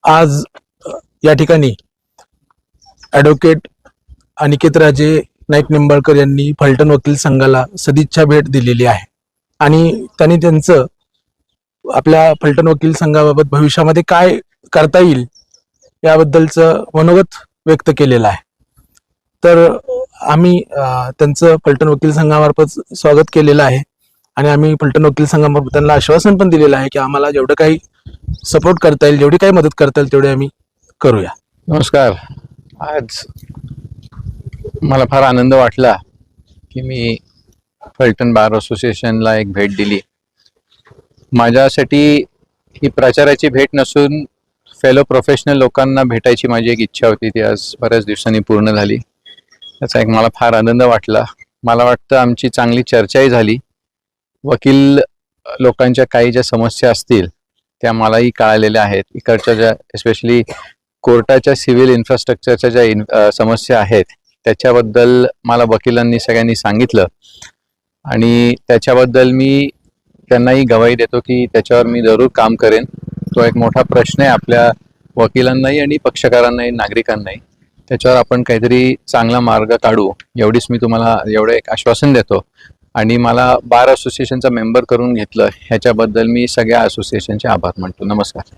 आज या ठिकाणी ॲडव्होकेट अनिकेतराजे नाईक निंबाळकर यांनी फलटण वकील संघाला सदिच्छा भेट दिलेली आहे आणि त्यांनी त्यांचं आपल्या फलटण वकील संघाबाबत भविष्यामध्ये काय करता येईल याबद्दलचं मनोगत व्यक्त केलेलं आहे. तर आम्ही त्यांचं फलटण वकील संघामार्फत स्वागत केलेलं आहे आणि आम्ही फलटण वकील संघामार्फत त्यांना आश्वासन पण दिलेलं आहे की आम्हाला जेवढं काही सपोर्ट करता येईल, जेवढी काही मदत करता येईल तेवढी आम्ही करूया. नमस्कार. आज मला फार आनंद वाटला की मी फलटण बार असोसिएशनला एक भेट दिली. माझ्यासाठी ही प्रचाराची भेट नसून फेलो प्रोफेशनल लोकांना भेटायची माझी एक इच्छा होती, ती आज बऱ्याच दिवसांनी पूर्ण झाली. त्याचा एक मला फार आनंद वाटला. मला वाटतं आमची चांगली चर्चाही झाली. वकील लोकांच्या काही ज्या समस्या असतील त्या मलाही कळालेल्या आहेत. इकडच्या ज्या स्पेशली कोर्टाच्या सिव्हिल इन्फ्रास्ट्रक्चरच्या ज्या समस्या आहेत त्याच्याबद्दल मला वकिलांनी सगळ्यांनी सांगितलं आणि त्याच्याबद्दल मी त्यांनाही गवाही देतो की त्याच्यावर मी जरूर काम करेन. तो एक मोठा प्रश्न आहे आपल्या वकिलांनाही आणि पक्षकारांनाही, नागरिकांनाही. त्याच्यावर आपण काहीतरी चांगला मार्ग काढू एवढीच मी तुम्हाला एवढं एक आश्वासन देतो. आणि मला बार असोसिएशनचा मेंबर करून घेतलं ह्याच्याबद्दल मी सगळ्या असोसिएशनचे आभार मानतो. नमस्कार.